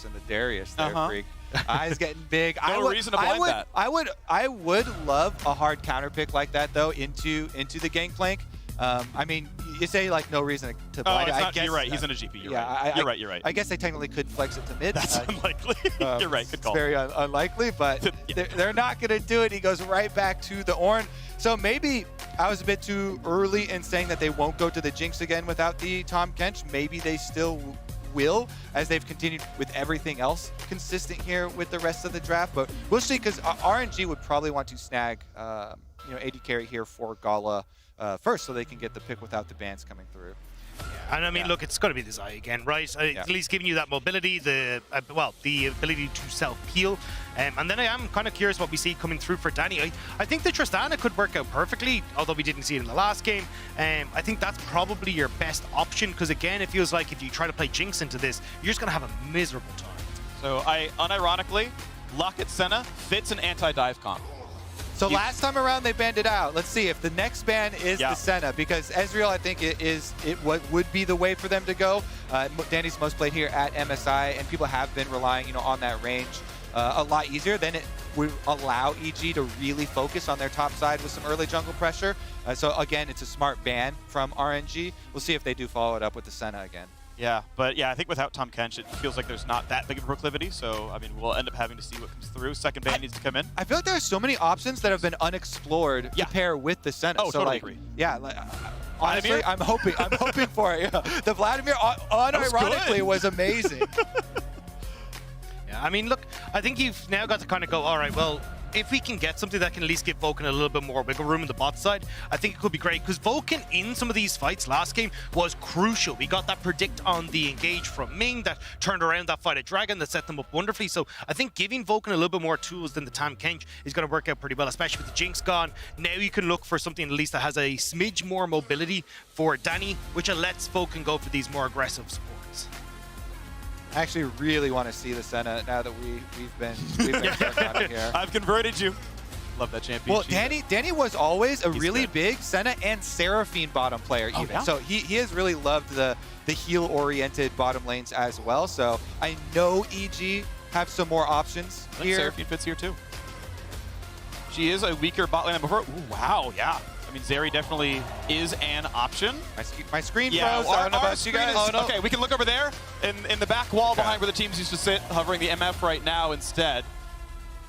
and the Darius there, Phreak. Eyes getting big. No reason to blind that. I would love a hard counter pick like that though into the Gangplank. I mean, you say like no reason to blind it. It's not, you're right. He's in a GP. You're right. You're right. I guess they technically could flex it to mid. That's unlikely. You're right. Good call. It's very unlikely, but they're not going to do it. He goes right back to the Ornn. So maybe I was a bit too early in saying that they won't go to the Jinx again without the Tahm Kench. Maybe they still will, as they've continued with everything else consistent here with the rest of the draft. But we'll see, because RNG would probably want to snag AD carry here for Gala first, so they can get the pick without the bans coming through. Yeah, and I mean, look, it's going to be the Xayah again, right? At least giving you that mobility, the ability to self-heal. And then I am kind of curious what we see coming through for Danny. I think the Tristana could work out perfectly, although we didn't see it in the last game. I think that's probably your best option, because again, it feels like if you try to play Jinx into this, you're just going to have a miserable time. So unironically, Luck at Senna fits an anti-dive comp. So last time around they banned it out. Let's see if the next ban is the Senna, because Ezreal, I think would be the way for them to go. Danny's most played here at MSI, and people have been relying on that range a lot easier. Then it would allow EG to really focus on their top side with some early jungle pressure. So again, it's a smart ban from RNG. We'll see if they do follow it up with the Senna again. Yeah, but I think without Tahm Kench, it feels like there's not that big of a proclivity. So, I mean, we'll end up having to see what comes through. Second ban needs to come in. I feel like there are so many options that have been unexplored to pair with the Senna. Oh, so totally agree. Yeah, honestly, I'm hoping for it. Yeah. The Vladimir, unironically, was amazing. Yeah, I mean, look, I think you've now got to kind of go, all right, well, if we can get something that can at least give Vulcan a little bit more wiggle room in the bot side, I think it could be great, because Vulcan in some of these fights last game was crucial. We got that predict on the engage from Ming that turned around that fight at Dragon that set them up wonderfully. So I think giving Vulcan a little bit more tools than the Tahm Kench is going to work out pretty well, especially with the Jinx gone. Now you can look for something at least that has a smidge more mobility for Danny, which lets Vulcan go for these more aggressive supports. I actually really want to see the Senna now that we've been working on it here. I've converted you. Love that champion. Well, Danny was always a really big Senna and Seraphine bottom player even. Yeah? So he has really loved the heal-oriented bottom lanes as well. So I know EG have some more options here. Seraphine fits here too. She is a weaker bot lane than before. Ooh, wow, yeah. I mean, Zeri definitely is an option. My screen froze. I don't know about you guys. Okay, we can look over there in the back wall behind where the teams used to sit, hovering the MF right now instead.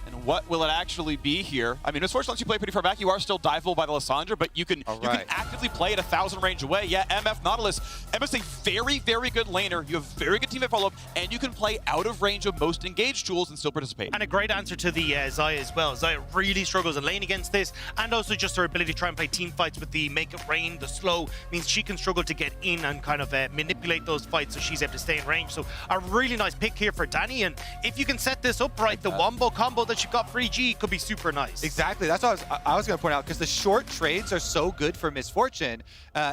And what will it actually be here? I mean, unfortunately, once you play pretty far back, you are still diveable by the Lissandra, but you can actively play at 1,000 range away. Yeah, MF Nautilus. MF's a very, very good laner. You have very good teammate follow-up, and you can play out of range of most engaged tools and still participate. And a great answer to the Xayah as well. Xayah really struggles in lane against this, and also just her ability to try and play team fights with the make it rain, the slow, means she can struggle to get in and kind of manipulate those fights so she's able to stay in range. So a really nice pick here for Danny, and if you can set this up right, the wombo combo that you got for EG could be super nice. Exactly. That's what I was going to point out, because the short trades are so good for Misfortune.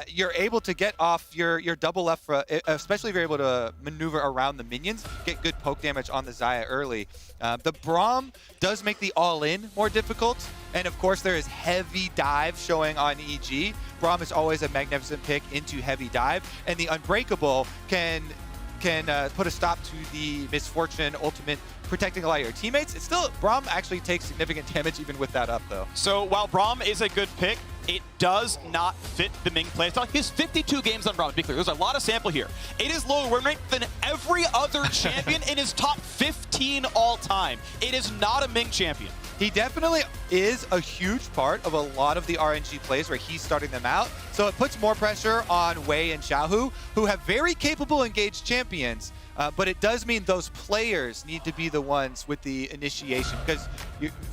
You're able to get off your double left, especially if you're able to maneuver around the minions, get good poke damage on the Xayah early. The Braum does make the all-in more difficult, and of course there is heavy dive showing on EG. Braum is always a magnificent pick into heavy dive, and the Unbreakable can put a stop to the Misfortune ultimate, protecting a lot of your teammates. It's still, Braum actually takes significant damage even with that up though. So while Braum is a good pick, it does not fit the Ming playstyle. He has 52 games on Braum, to be clear. There's a lot of sample here. It is lower win rate than every other champion in his top 15 all time. It is not a Ming champion. He definitely is a huge part of a lot of the RNG plays where he's starting them out. So it puts more pressure on Wei and Xiaohu, who have very capable engaged champions. But it does mean those players need to be the ones with the initiation, because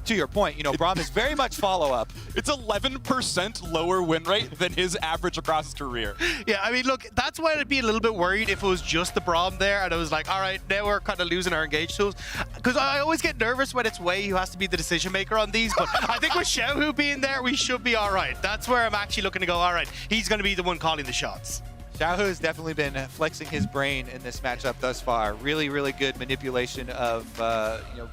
to your point, Braum is very much follow-up. It's 11% lower win rate than his average across his career. Yeah, I mean, look, that's why I'd be a little bit worried if it was just the Braum there, and I was like, all right, now we're kind of losing our engage tools. Because I always get nervous when it's Wei who has to be the decision maker on these, but I think with Xiaohu being there, we should be all right. That's where I'm actually looking to go, all right, he's going to be the one calling the shots. Xiaohu has definitely been flexing his brain in this matchup thus far. Really, really good manipulation of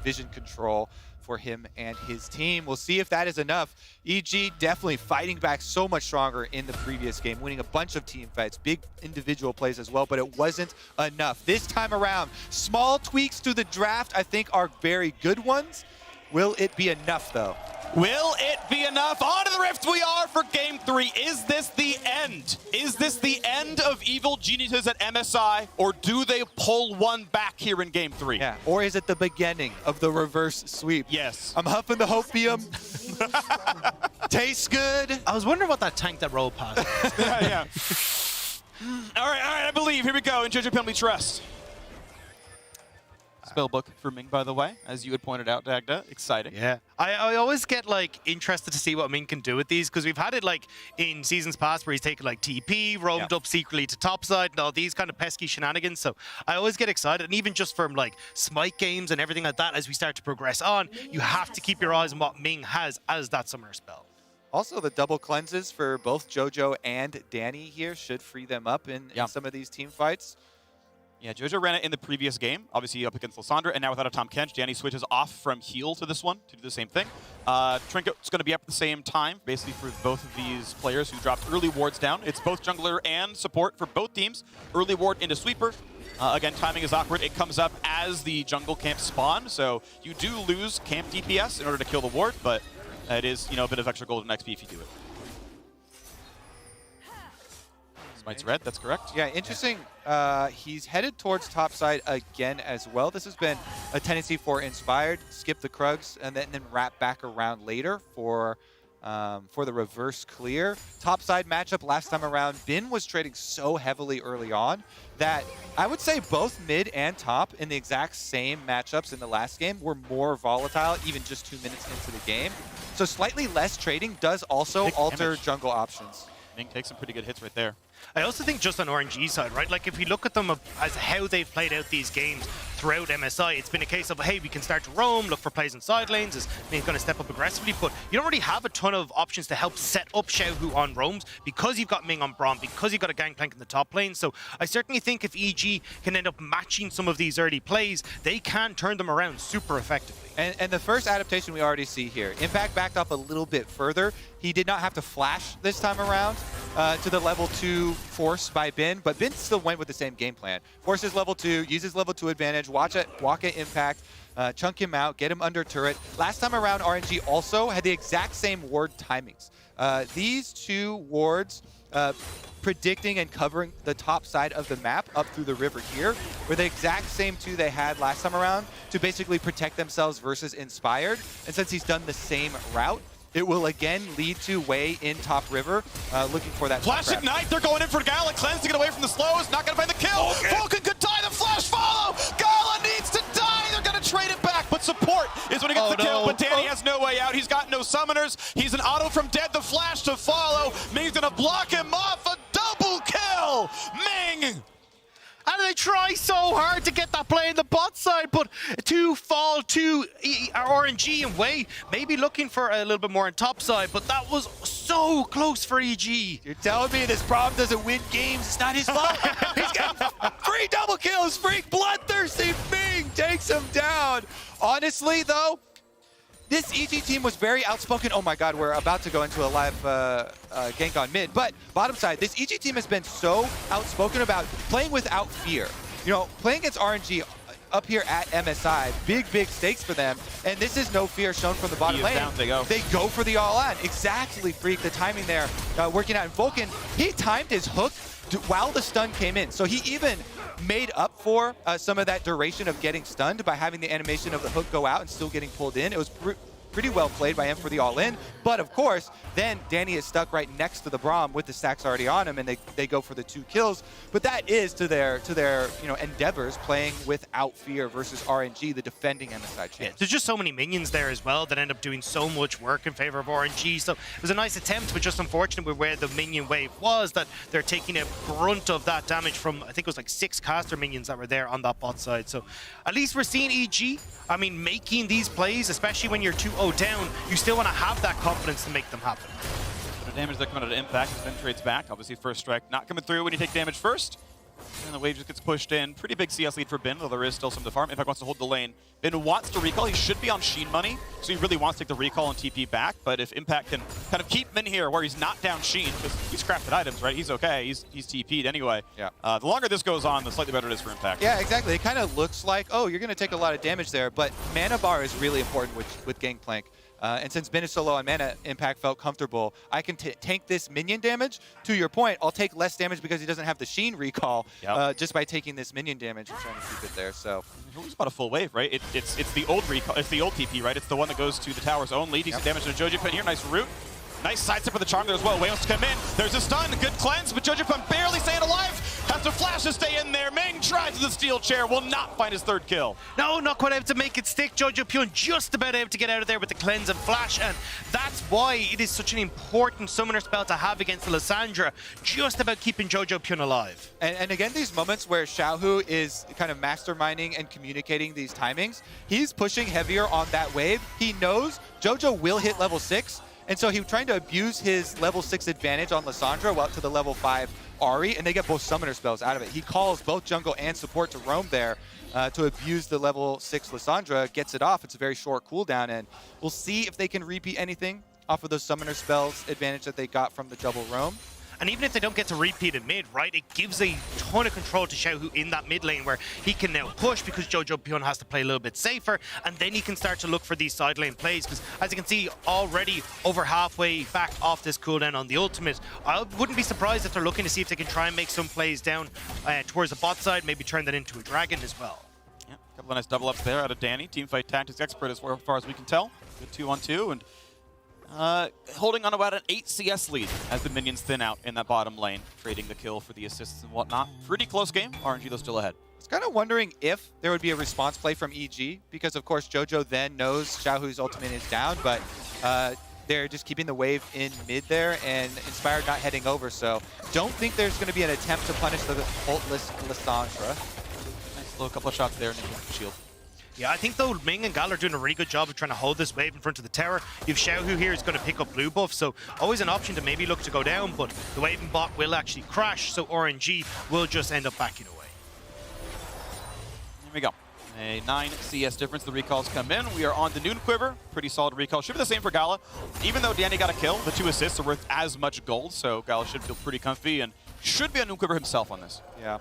vision control for him and his team. We'll see if that is enough. EG definitely fighting back so much stronger in the previous game, winning a bunch of team fights, big individual plays as well, but it wasn't enough. This time around, small tweaks to the draft I think are very good ones. Will it be enough though? Will it be enough? On to the Rift we are for Game 3. Is this the end? Is this the end of evil geniuses at MSI, or do they pull one back here in Game 3? Yeah, or is it the beginning of the reverse sweep? Yes. I'm huffing the hopium. Tastes good. I was wondering what that tank that rolled past. Yeah. All right, I believe. Here we go. In Jojopyun we trust. Spellbook for Ming, by the way, as you had pointed out, Dagda. Exciting. Yeah. I always get like interested to see what Ming can do with these, because we've had it like in seasons past where he's taken like TP, roamed up secretly to topside, and all these kind of pesky shenanigans. So I always get excited, and even just from like smite games and everything like that, as we start to progress on, you have to keep your eyes on what Ming has as that summoner spell. Also, the double cleanses for both Jojo and Danny here should free them up in some of these team fights. Yeah, Jojo ran it in the previous game, obviously up against Lissandra, and now without a Tom Kench, Danny switches off from heal to this one to do the same thing. Trinket's going to be up at the same time, basically for both of these players who dropped early wards down. It's both jungler and support for both teams. Early ward into sweeper. Again, timing is awkward. It comes up as the jungle camp spawn, so you do lose camp DPS in order to kill the ward, but it is, a bit of extra golden XP if you do it. Smite's red, that's correct. Yeah, interesting. He's headed towards top side again as well. This has been a tendency for Inspired, skip the Krugs, and then wrap back around later for the reverse clear. Top side matchup last time around, Bin was trading so heavily early on that I would say both mid and top in the exact same matchups in the last game were more volatile, even just 2 minutes into the game. So slightly less trading does also alter jungle options. Ming takes some pretty good hits right there. I also think just on RNG side, right? Like if we look at them as how they've played out these games throughout MSI, it's been a case of, hey, we can start to roam, look for plays in side lanes, is Ming's going to step up aggressively, but you don't really have a ton of options to help set up Xiaohu on roams because you've got Ming on Braum, because you've got a Gangplank in the top lane. So I certainly think if EG can end up matching some of these early plays, they can turn them around super effectively. And the first adaptation we already see here, Impact backed up a little bit further. He did not have to flash this time around to the level 2 force by Bin, but Bin still went with the same game plan. Forces level 2, uses level 2 advantage, walk at Impact, chunk him out, get him under turret. Last time around, RNG also had the exact same ward timings. These two wards predicting and covering the top side of the map up through the river here were the exact same two they had last time around to basically protect themselves versus Inspired. And since he's done the same route, it will again lead to Wei in top river, looking for that Flash Ignite, they're going in for Gala, cleanse to get away from the slows, not gonna find the kill. Vulcan could die, the flash follow! Gala needs to die, they're gonna trade it back, but support is when he gets the kill, but Danny has no way out, he's got no summoners, he's an auto from dead, the flash to follow, Ming's gonna block him off, a double kill! Ming! And they try so hard to get that play in the bot side, but to fall to RNG and Wei, maybe looking for a little bit more on top side, but that was so close for EG. You're telling me this Braum doesn't win games? It's not his fault. He's got 3 double kills. Phreak, bloodthirsty Ming takes him down. Honestly, though, this EG team was very outspoken. Oh my god, we're about to go into a live gank on mid. But bottom side, this EG team has been so outspoken about playing without fear. You know, playing against RNG up here at MSI, big stakes for them. And this is no fear shown from the bottom lane. Down, they go for the all-on. Exactly, Phreak, the timing there working out. And Vulcan, he timed his hook while the stun came in. So he even made up for some of that duration of getting stunned by having the animation of the hook go out and still getting pulled in. It was pretty well played by him for the all-in. But of course, then Danny is stuck right next to the Braum with the stacks already on him, and they go for the 2 kills. But that is to their endeavors playing without fear versus RNG, the defending MSI champs. Yeah, there's just so many minions there as well that end up doing so much work in favor of RNG. So it was a nice attempt, but just unfortunate with where the minion wave was, that they're taking a brunt of that damage from, I think it was like 6 caster minions that were there on that bot side. So at least we're seeing EG, I mean, making these plays, especially when you're 2-0 down, you still want to have that confidence to make them happen. The damage that coming out of Impact has been trades back. Obviously, first strike not coming through when you take damage first. And the wave just gets pushed in. Pretty big CS lead for Bin, though there is still some to farm. Impact wants to hold the lane. Bin wants to recall. He should be on Sheen money, so he really wants to take the recall and TP back. But if Impact can kind of keep Min here where he's not down Sheen, because he's crafted items, right? He's okay. He's TP'd anyway. Yeah. The longer this goes on, the slightly better it is for Impact. Yeah, exactly. It kind of looks like, oh, you're going to take a lot of damage there, but mana bar is really important with Gangplank. And since Bin is so low on mana, Impact felt comfortable. I can tank this minion damage. To your point, I'll take less damage because he doesn't have the Sheen recall just by taking this minion damage and trying to keep it there. So it's about a full wave, right? It's the old recall. It's the old TP, right? It's the one that goes to the towers only. Decent damage to Jojopyun here. Nice root. Nice sidestep for the charm there as well. Wei wants to come in. There's a stun. Good cleanse, but Jojopyun barely staying alive. Has to flash to stay in there. Ming tries to the steel chair. Will not find his third kill. No, not quite able to make it stick. Jojopyun just about able to get out of there with the cleanse and flash, and that's why it is such an important summoner spell to have against the Lissandra. Just about keeping Jojopyun alive. And again, these moments where Xiaohu is kind of masterminding and communicating these timings, he's pushing heavier on that wave. He knows Jojo will hit level 6. And so he was trying to abuse his level 6 advantage on Lissandra well to the level 5 Ahri, and they get both summoner spells out of it. He calls both jungle and support to roam there to abuse the level 6 Lissandra, gets it off. It's a very short cooldown, and we'll see if they can repeat anything off of those summoner spells advantage that they got from the double roam. And even if they don't get to repeat in mid, right, it gives a ton of control to Xiaohu in that mid lane where he can now push because Jojopyun has to play a little bit safer, and then he can start to look for these side lane plays because, as you can see, already over halfway back off this cooldown on the ultimate. I wouldn't be surprised if they're looking to see if they can try and make some plays down towards the bot side, maybe turn that into a dragon as well. Yeah, a couple of nice double ups there out of Danny. Teamfight tactics expert as far as we can tell. Good 2-on-2, and holding on about an 8 CS lead as the minions thin out in that bottom lane, trading the kill for the assists and whatnot. Pretty close game. RNG though still ahead. I was kind of wondering if there would be a response play from EG, because of course Jojo then knows Xiaohu's ultimate is down, but they're just keeping the wave in mid there, and Inspired not heading over, so don't think there's going to be an attempt to punish the ultless Lissandra. Nice little couple of shots there and shield. Yeah, I think though Ming and Gala are doing a really good job of trying to hold this wave in front of the tower. You've Xiaohu here is going to pick up blue buff, so always an option to maybe look to go down, but the wave and bot will actually crash, so RNG will just end up backing away. Here we go. A 9 CS difference. The recalls come in. We are on the Noon Quiver. Pretty solid recall. Should be the same for Gala. Even though Danny got a kill, the 2 assists are worth as much gold, so Gala should feel pretty comfy and should be on Noon Quiver himself on this. Yeah.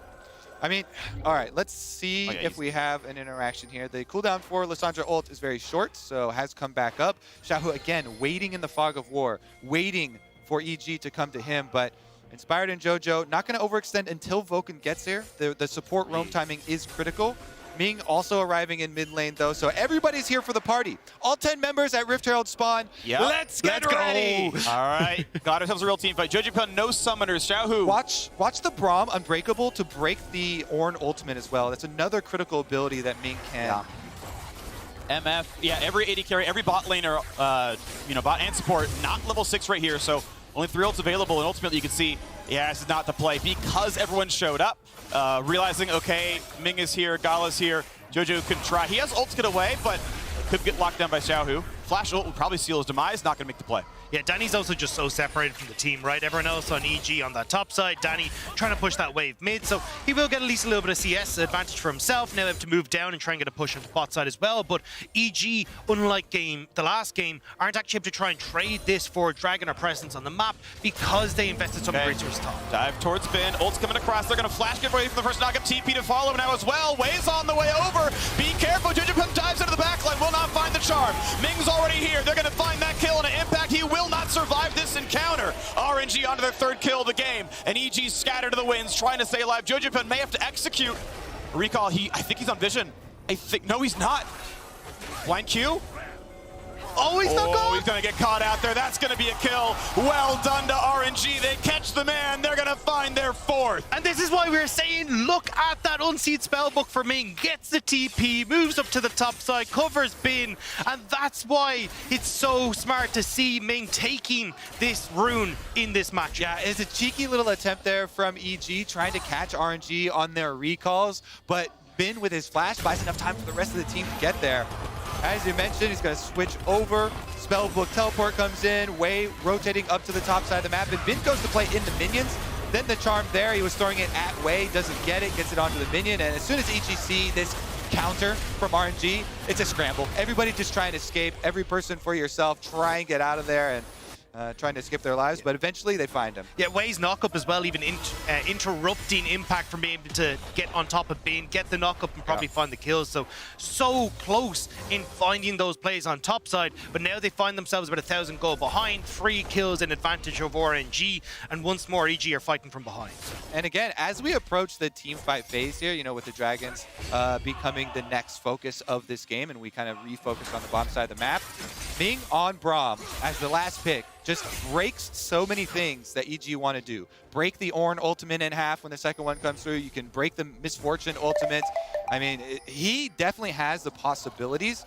I mean, all right, let's see if we have an interaction here. The cooldown for Lissandra ult is very short, so has come back up. Xiaohu, again, waiting in the fog of war, waiting for EG to come to him, but Inspired and Jojo not going to overextend until Vulcan gets here. The support roam timing is critical. Ming also arriving in mid lane, though, so everybody's here for the party. All 10 members at Rift Herald spawn. Yep. Let's get ready. All right, got ourselves a real team fight. Jojopyun, no summoners. Xiaohu. Watch the Braum Unbreakable to break the Ornn ultimate as well. That's another critical ability that Ming can. Yeah. MF, yeah, every AD carry, every bot laner, bot and support, not level 6 right here, so only 3 ults available, and ultimately you can see, yeah, this is not the play because everyone showed up, realizing, okay, Ming is here, Gala's here, Jojo could try. He has ult to get away, but could get locked down by Xiaohu. Flash ult would probably seal his demise, not going to make the play. Yeah, Danny's also just so separated from the team, right? Everyone else on EG on that top side, Danny trying to push that wave mid, so he will get at least a little bit of CS advantage for himself. Now have to move down and try and get a push on the bot side as well, but EG, unlike the last game, aren't actually able to try and trade this for Dragon or presence on the map because they invested some resource top. Dive towards Bin, ult's coming across, they're going to flash, get ready for the first knock-up, TP to follow now as well. Wei's on the way over, be careful, Jojopyun dives into the backline, will not find the charm. Ming's already here, they're going to find that kill and an impact, he will not survive this encounter. RNG onto their 3rd kill of the game, and EG scattered to the winds, trying to stay alive. Jojopyun may have to execute. Recall, I think he's on vision. No, he's not. Blind Q. Oh, he's not gone. He's going to get caught out there. That's going to be a kill. Well done to RNG. They catch the man. They're going to find their 4th. And this is why we were saying, look at that unseen spellbook for Ming. Gets the TP, moves up to the top side, covers Bin. And that's why it's so smart to see Ming taking this rune in this match. Yeah, it's a cheeky little attempt there from EG, trying to catch RNG on their recalls, but Bin with his flash buys enough time for the rest of the team to get there. As you mentioned, he's going to switch over. Spellbook teleport comes in. Wei rotating up to the top side of the map. And Bin goes to play in the minions. Then the charm there, he was throwing it at Wei, doesn't get it, gets it onto the minion. And as soon as EG see this counter from RNG, it's a scramble. Everybody just trying to escape. Every person for yourself, try and get out of there. And trying to skip their lives, but eventually they find him. Yeah, Wei's knockup as well, even interrupting Impact from being able to get on top of Bin, get the knockup and probably find the kills. So close in finding those plays on top side, but now they find themselves about 1,000 gold behind, 3 kills in advantage of RNG, and once more EG are fighting from behind. And again, as we approach the team fight phase here, you know, with the Dragons becoming the next focus of this game, and we kind of refocus on the bottom side of the map, Ming on Braum as the last pick just breaks so many things that EG want to do. Break the Ornn ultimate in half when the second one comes through. You can break the Misfortune ultimate. I mean, he definitely has the possibilities,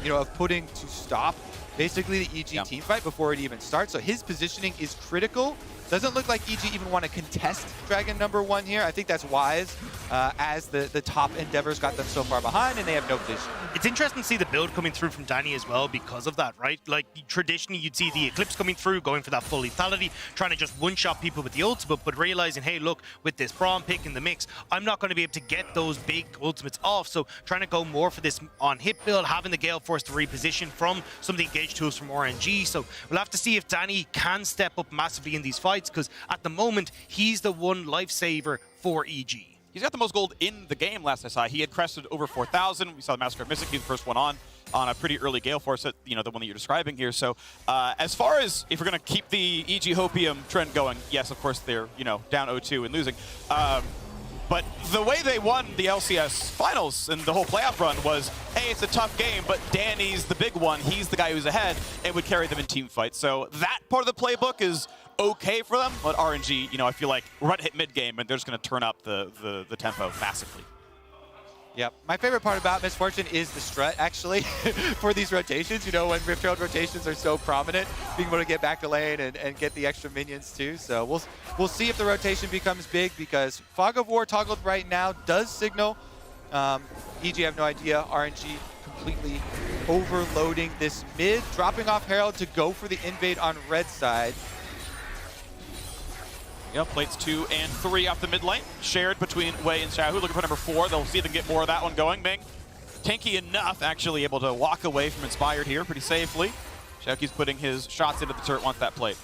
you know, of putting to stop basically the EG team fight before it even starts. So his positioning is critical. Doesn't look like EG even want to contest Dragon #1 here. I think that's wise, as the top Endeavors got them so far behind and they have no vision. It's interesting to see the build coming through from Danny as well because of that, right? Like, traditionally, you'd see the Eclipse coming through, going for that full lethality, trying to just one-shot people with the ultimate, but realizing, hey, look, with this Braum pick in the mix, I'm not going to be able to get those big ultimates off, so trying to go more for this on-hit build, having the Gale Force to reposition from some of the engage tools from RNG, so we'll have to see if Danny can step up massively in these fights, because at the moment, he's the one lifesaver for EG. He's got the most gold in the game last I saw. He had crested over 4,000. We saw the Massacre of Mystic, he was the first one on a pretty early Gale Force, you know, the one that you're describing here. So as far as if we're going to keep the EG Hopium trend going, yes, of course, they're, you know, down 0-2 and losing. But the way they won the LCS finals and the whole playoff run was, hey, it's a tough game, but Danny's the big one. He's the guy who's ahead and would carry them in team fights. So that part of the playbook is okay for them, but RNG, you know, I feel like we're about to hit mid-game and they're just going to turn up the tempo massively. Yep. My favorite part about Misfortune is the strut, actually, for these rotations. You know, when Rift Herald rotations are so prominent, being able to get back to lane and get the extra minions, too. So we'll see if the rotation becomes big, because Fog of War toggled right now does signal. EG have no idea. RNG completely overloading this mid, dropping off Herald to go for the invade on red side. Yep, plates 2 and 3 off the mid lane, shared between Wei and Xiaohu, looking for number 4. They'll see if they can get more of that one going. Ming, tanky enough, actually able to walk away from Inspired here pretty safely. Xiaohu keeps putting his shots into the turret once that plate.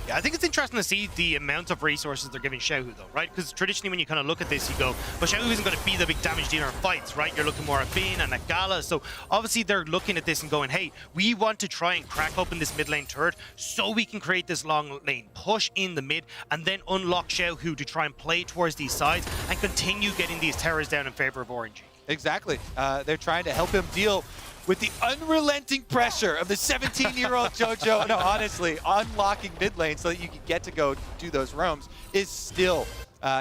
Yeah, I think it's interesting to see the amount of resources they're giving Xiaohu, though, right? Because traditionally, when you kind of look at this, you go, but Xiaohu isn't going to be the big damage dealer in fights, right? You're looking more at Bin and at Gala. So obviously, they're looking at this and going, hey, we want to try and crack open this mid lane turret so we can create this long lane push in the mid and then unlock Xiaohu to try and play towards these sides and continue getting these towers down in favor of RNG. Exactly. They're trying to help him deal with the unrelenting pressure of the 17-year-old Jojo. No, honestly, unlocking mid lane so that you can get to go do those roams is still,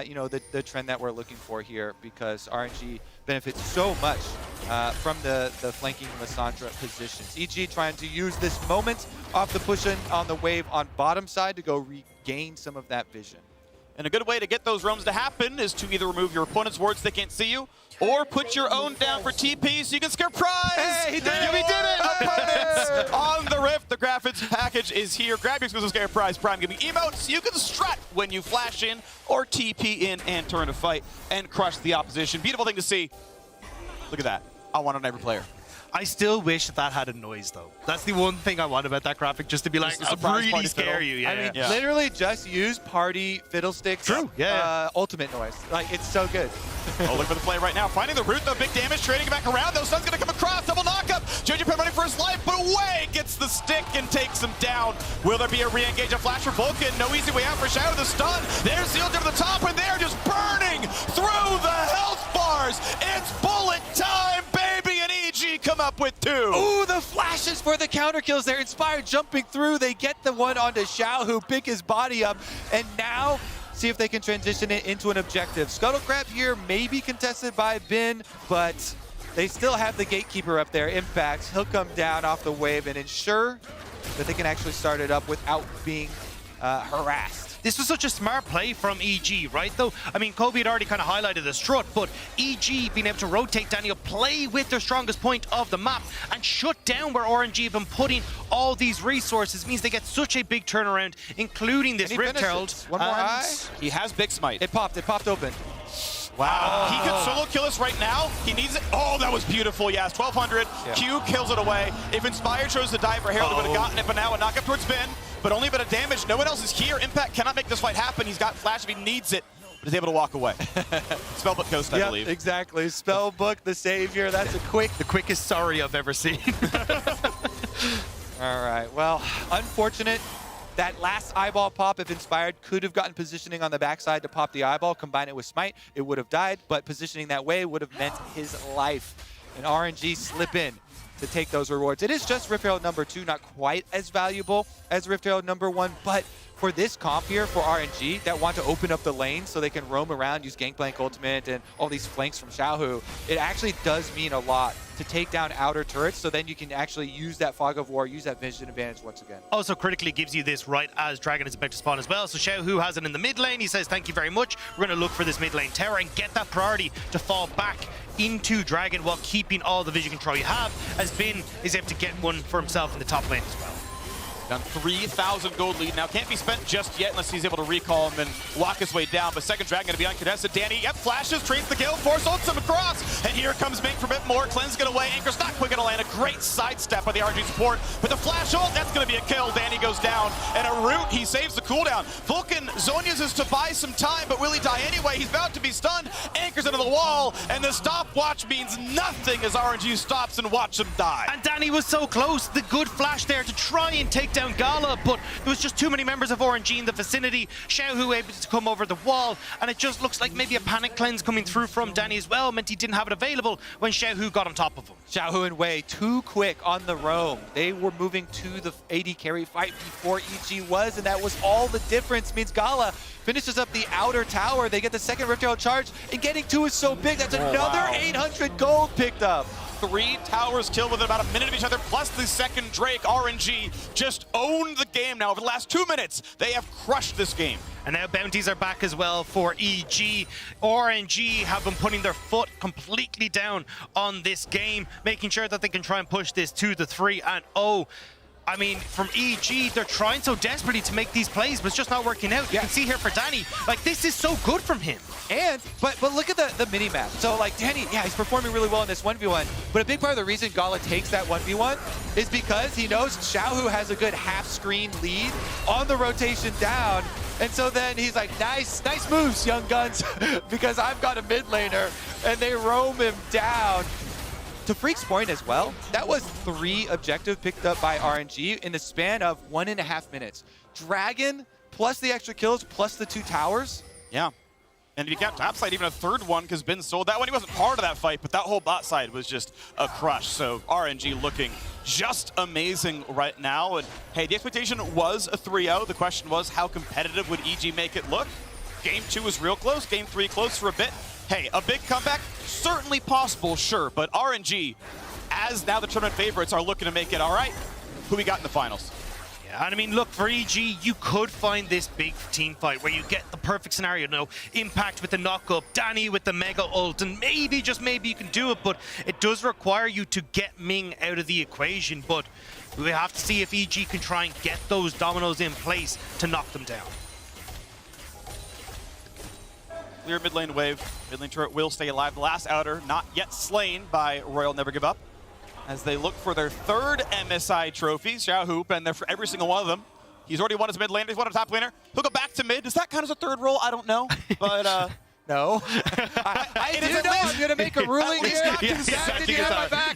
you know, the trend that we're looking for here, because RNG benefits so much from the flanking Lissandra positions. EG trying to use this moment off the push-in on the wave on bottom side to go regain some of that vision. And a good way to get those roams to happen is to either remove your opponent's wards so they can't see you, or put your own down for TP so you can scare prize! Hey, he did it! We did it! Opponents on the Rift. The graphics package is here. Grab your exclusive scare prize prime giving emotes. You can strut when you flash in or TP in and turn to fight and crush the opposition. Beautiful thing to see. Look at that. I want it on every player. I still wish that had a noise, though. That's the one thing I want about that graphic, just to be like, really scare you. Yeah, I mean, literally just use party fiddlesticks. True. Yeah. Ultimate noise. Like, it's so good. Oh, look for the play right now. Finding the root, though. Big damage, trading it back around. Though Sun's going to come across. Double knockup. Jojopyun running for his life, but Wei gets the stick and takes him down. Will there be a re-engage? A flash for Vulcan. No easy way out for Xiaohu. The stun. There's sealed over the top, and they're just burning through the health bars. It's bullet time, baby, and EG come up with 2. Ooh, the flashes for the counter kills. They're inspired, jumping through. They get the one onto Xiaohu, pick his body up, and now see if they can transition it into an objective. Scuttle Crab here may be contested by Bin, but they still have the gatekeeper up there, Impact. He'll come down off the wave and ensure that they can actually start it up without being harassed. this was such a smart play from EG, right? Though, I mean, Kobe had already kind of highlighted the strut, but EG being able to rotate Daniel, play with their strongest point of the map, and shut down where RNG have been putting all these resources means they get such a big turnaround, including this Rift Herald. One more eye. He has Big Smite. It popped open. Wow. He could solo kill us right now. He needs it. Oh, that was beautiful. Yes, 1200. Yeah. Q kills it away. If Inspire chose to die for Herald, he would have gotten it, but now a knock up towards Ben. But only a bit of damage. No one else is here. Impact cannot make this fight happen. He's got Flash if he needs it, but he's able to walk away. Spellbook Ghost, I believe. Exactly. Spellbook, the savior. That's the quickest sorry I've ever seen. All right. Well, unfortunate. That last eyeball pop, if Inspired, could have gotten positioning on the backside to pop the eyeball, combine it with Smite, it would have died, but positioning that way would have meant his life. And RNG slip in to take those rewards. It is just Rift Herald number 2, not quite as valuable as Rift Herald number 1, but for this comp here, for RNG, that want to open up the lane so they can roam around, use Gangplank ultimate and all these flanks from Xiaohu, it actually does mean a lot to take down outer turrets, so then you can actually use that Fog of War, use that vision advantage once again. Also critically gives you this right as Dragon is about to spawn as well. So Xiaohu has it in the mid lane. He says, thank you very much. We're going to look for this mid lane tower and get that priority to fall back into Dragon while keeping all the vision control you have, as Bin is able to get one for himself in the top lane as well. Down 3,000 gold lead now. Can't be spent just yet unless he's able to recall him and walk his way down. But second Dragon going to be uncontested. Danny, flashes, trades the kill, force ults him across. And here comes Ming for a bit more. Cleanse get away. Anchor's not quick gonna land. A great sidestep by the RNG support. But the flash ult, that's going to be a kill. Danny goes down. And a root, he saves the cooldown. Vulcan, Zhonya's is to buy some time, but will he die anyway? He's about to be stunned. Anchor's into the wall. And the stopwatch means nothing as RNG stops and watch him die. And Danny was so close. The good flash there to try and take down Gala, but there was just too many members of RNG in the vicinity. Xiaohu able to come over the wall, and it just looks like maybe a panic cleanse coming through from Danny as well meant he didn't have it available when Xiaohu got on top of him. Xiaohu and Wei too quick on the roam. They were moving to the AD carry fight before EG was, and that was all the difference. Means Gala finishes up the outer tower. They get the second Rift Herald charge, and getting 2 is so big. That's another 800 gold picked up. 3 towers killed within about a minute of each other, plus the second Drake. RNG just owned the game now over the last 2 minutes. They have crushed this game. And now bounties are back as well for EG. RNG have been putting their foot completely down on this game, making sure that they can try and push this to the 3-0. I mean, from EG, they're trying so desperately to make these plays, but it's just not working out. You can see here for Danny, like, this is so good from him. And, but look at the mini-map. So, like, Danny, he's performing really well in this 1v1, but a big part of the reason Gala takes that 1v1 is because he knows Xiaohu has a good half-screen lead on the rotation down, and so then he's like, nice moves, young guns, because I've got a mid laner, and they roam him down. To Phreak's point as well, that was 3 objectives picked up by RNG in the span of 1.5 minutes. Dragon, plus the extra kills, plus the 2 towers. Yeah. And if you count topside, even a third one, because Ben sold that one. He wasn't part of that fight, but that whole bot side was just a crush. So RNG looking just amazing right now. And hey, the expectation was a 3-0. The question was, how competitive would EG make it look? Game 2 was real close. Game 3 close for a bit. Hey, a big comeback, certainly possible, sure, but RNG, as now the tournament favorites, are looking to make it all right. Who we got in the finals? Yeah, and I mean, look, for EG, you could find this big team fight where you get the perfect scenario, you know, Impact with the knock-up, Danny with the mega ult, and maybe, just maybe you can do it, but it does require you to get Ming out of the equation, but we have to see if EG can try and get those dominoes in place to knock them down. Clear mid lane wave. Mid lane turret will stay alive. The last outer not yet slain by Royal Never Give Up as they look for their 3rd MSI trophy. Xiaohu, and they're for every single one of them. He's already won his mid laner. He's won a top laner. He'll go back to mid. Does that count as a 3rd role? I don't know. But no. I do know I'm going to make a ruling here. Not consecutively.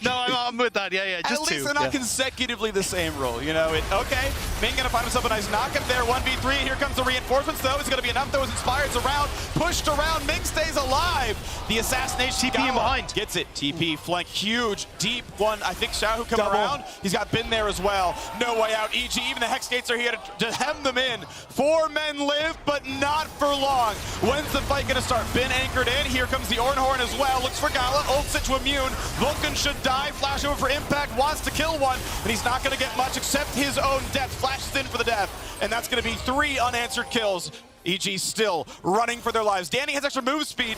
No, I'm with that. Yeah, just 2. At least they're not consecutively the same role, you know. Okay, Ming going to find himself a nice knock-up there. 1v3. Here comes the reinforcements, though. It's going to be enough, though. As Inspired's around, pushed around. Ming stays alive. The assassination TP in behind. Gets it. TP flank, huge, deep one. I think Xiaohu coming around. He's got Ben there as well. No way out. EG, even the Hex Gates are here to hem them in. 4 men live, but not for long. When's the fight going to start? Ben anchored in. Here comes the Ornn as well. Looks for Gala. Ults it to immune. Vulcan should die. Flash over for Impact. Wants to kill one, but he's not going to get much except his own death. Flashes in for the death. and that's going to be 3 unanswered kills. EG still running for their lives. Danny has extra move speed.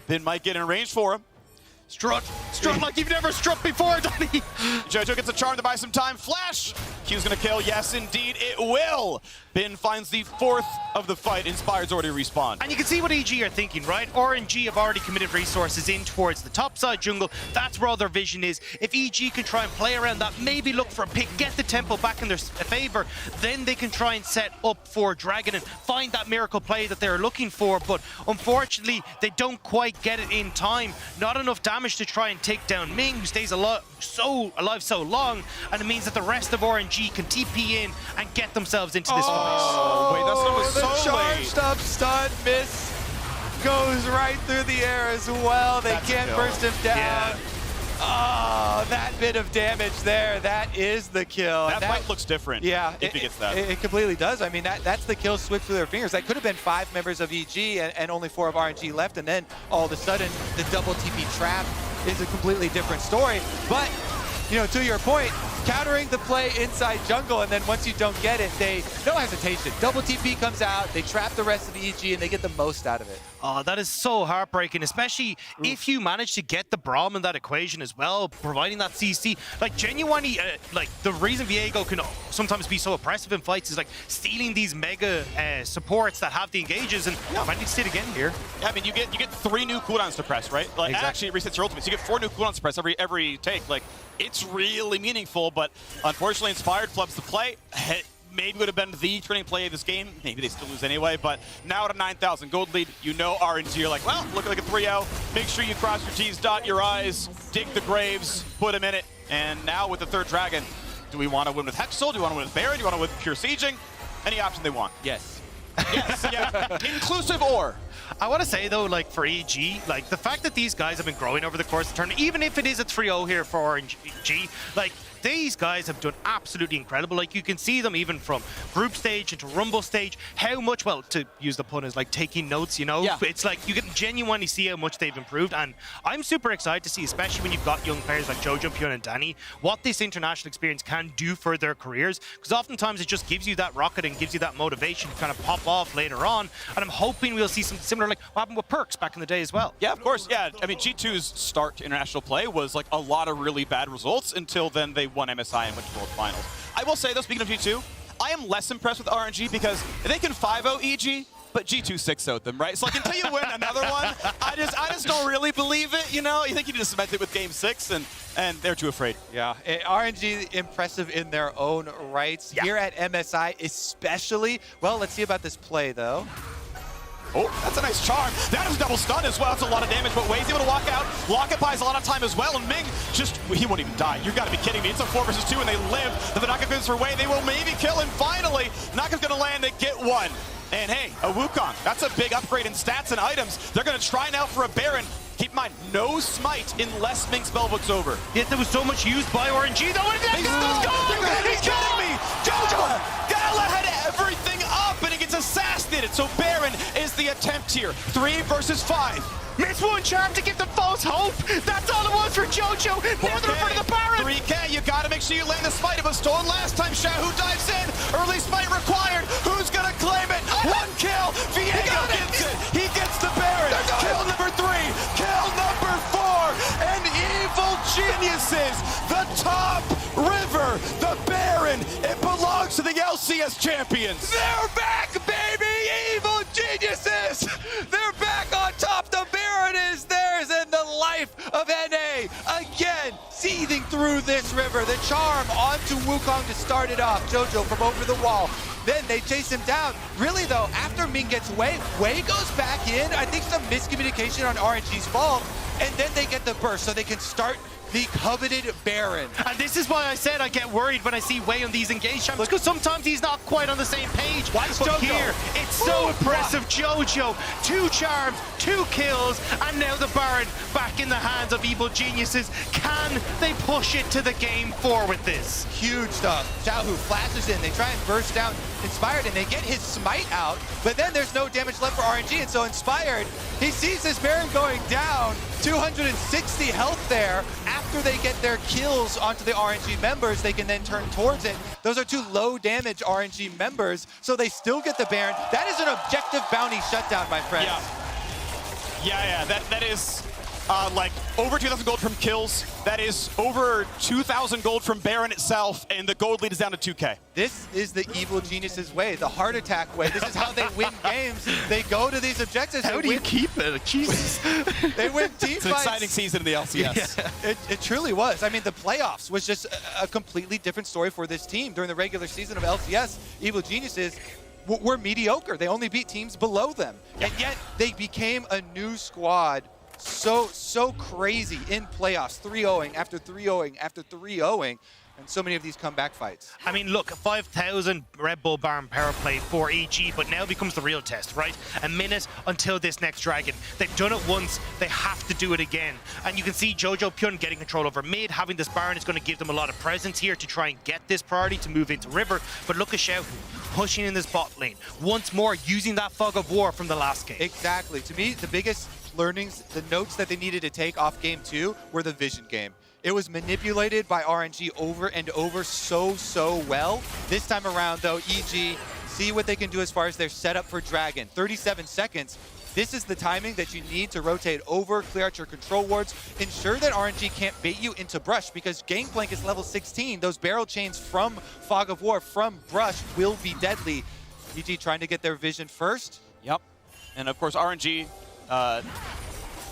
Bin might get in range for him. Strut like you've never struck before, Danny. Jojo gets a charm to buy some time. Flash! Q's gonna kill. Yes, indeed, it will. Bin finds the 4th of the fight. Inspired's already respawned. And you can see what EG are thinking, right? RNG have already committed resources in towards the top side jungle. That's where all their vision is. If EG can try and play around that, maybe look for a pick, get the tempo back in their favor, then they can try and set up for Dragon and find that miracle play that they're looking for. But unfortunately, they don't quite get it in time. Not enough damage to try and take down Ming, who stays alive so long, and it means that the rest of RNG can TP in and get themselves into this fight. Oh, wait, that's the so charged late. up stun miss goes right through the air as well. They can't burst him down. Yeah. Oh, that bit of damage there. That is the kill. That fight looks different. Yeah, if he gets that. It completely does. I mean, that's the kill slipped through their fingers. That could have been 5 members of EG and only 4 of RNG left, and then all of a sudden, the double TP trap is a completely different story. But, you know, to your point, countering the play inside jungle, and then once you don't get it, no hesitation. Double TP comes out, they trap the rest of the EG, and they get the most out of it. Oh, that is so heartbreaking, especially if you manage to get the Braum in that equation as well, providing that CC. Like, genuinely, like, the reason Viego can sometimes be so oppressive in fights is, like, stealing these mega supports that have the engages, and finding sit again here. Yeah, I mean, you get 3 new cooldowns to press, right? Like, actually, it resets your ultimates. You get 4 new cooldowns to press every take. Like, it's really meaningful, but unfortunately, Inspired flubs the play. Maybe would have been the turning play of this game. Maybe they still lose anyway, but now at a 9,000 gold lead, you know RNG, you're like, well, looking like a 3-0. Make sure you cross your T's, dot your I's, dig the graves, put him in it. And now with the 3rd dragon, do we want to win with Hexal? Do you want to win with Baron? Do you want to win with pure sieging? Any option they want. Yes. Yes, yeah. Inclusive or. I want to say, though, like, for EG, like, the fact that these guys have been growing over the course of the tournament, even if it is a 3-0 here for RNG, like, these guys have done absolutely incredible. Like, you can see them even from group stage into rumble stage, how much, well, to use the pun, is like taking notes, you know? Yeah. It's like you can genuinely see how much they've improved, and I'm super excited to see, especially when you've got young players like Jojopyun and Danny, what this international experience can do for their careers, because oftentimes it just gives you that rocket and gives you that motivation to kind of pop off later on, and I'm hoping we'll see something similar like what happened with Perks back in the day as well. Yeah, of course. Yeah, I mean, G2's start to international play was like a lot of really bad results until then they won MSI and went to World Finals. I will say, though, speaking of G2, I am less impressed with RNG because they can 5-0 EG, but G2 6-0'd them, right? So like until you win another one, I just don't really believe it, you know? You think you need to cement it with Game 6, and they're too afraid. Yeah, RNG impressive in their own rights. Yeah. Here at MSI especially. Well, let's see about this play, though. Oh, that's a nice charm. That is a double stun as well. That's a lot of damage, but Wei's able to walk out. Locket buys a lot of time as well, and Ming he won't even die. You've got to be kidding me. It's a 4 versus 2, and they live. The Dagda goes for Wei. They will maybe kill him finally. Naka's going to land. They get 1. And hey, a Wukong. That's a big upgrade in stats and items. They're going to try now for a Baron. Keep in mind, no smite unless Ming's spellbook's over. Yet there was so much used by RNG, though. He's kidding me! Jojo! Gala had everything up, and he gets assassinated. So Baron is the attempt here. 3 versus 5. Miss one charm to give them false hope. That's all it was for Jojo. Now they're in front of the Baron. 3K, you gotta make sure you land the smite. It was stolen last time. Xiaohu dives in. Early smite required. Who's gonna claim it? 1 kill. Viego gets it. He gets the Baron. Kill number 3. Kill number 4. And evil geniuses. The top river. The Baron. It belongs to the LCS champions. They're back, baby! Evil geniuses! They're back on top. The Baron is theirs, and the life of NA again seething through this river. The charm onto Wukong to start it off. Jojo from over the wall. Then they chase him down. Really, though, after Ming gets Wei goes back in. I think some miscommunication on RNG's fault, and then they get the burst so they can start the coveted Baron. And this is why I said I get worried when I see Wei on these engaged champs, because sometimes he's not quite on the same page. Watch but Jojo. Here, it's so impressive. Jojo, 2 charms, 2 kills, and now the Baron back in the hands of evil geniuses. Can they push it to the game 4 with this? Huge stuff. Xiaohu flashes in. They try and burst down Inspired, and they get his smite out, but then there's no damage left for RNG, and so Inspired, he sees this Baron going down, 260 health there. After they get their kills onto the RNG members, they can then turn towards it. Those are 2 low damage RNG members, so they still get the Baron. That is an objective bounty shutdown, my friends. Yeah, that is like over 2,000 gold from kills. That is over 2,000 gold from Baron itself, and the gold lead is down to 2K. This is the evil geniuses way, the heart attack way. This is how they win games. They go to these objectives. How do you keep it? Jesus. They win team It's an fights. exciting season in the LCS. Yeah. It truly was. I mean, the playoffs was just a completely different story for this team. During the regular season of LCS, Evil Geniuses were mediocre. They only beat teams below them. And yet they became a new squad so crazy in playoffs, 3-0ing after 3-0ing after 3-0ing, and so many of these comeback fights. I mean, look, 5,000 Red Bull Barn power play for EG, but now becomes the real test, right? A minute until this next dragon. They've done it once, they have to do it again. And you can see Jojopyun getting control over mid. Having this Baron is going to give them a lot of presence here to try and get this priority to move into river. But look at Xiaohu pushing in this bot lane. Once more, using that fog of war from the last game. Exactly. To me, the biggest learnings, the notes that they needed to take off game 2 were the vision game. It was manipulated by RNG over and over so well. This time around, though, EG see what they can do as far as their setup for Dragon. 37 seconds. This is the timing that you need to rotate over, clear out your control wards, ensure that RNG can't bait you into brush, because Gangplank is level 16. Those barrel chains from Fog of War, from brush, will be deadly. EG trying to get their vision first. Yep. And of course, RNG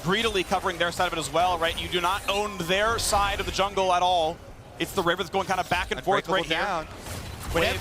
greedily covering their side of it as well, right? You do not own their side of the jungle at all. It's the river that's going kind of back and forth right down. Here.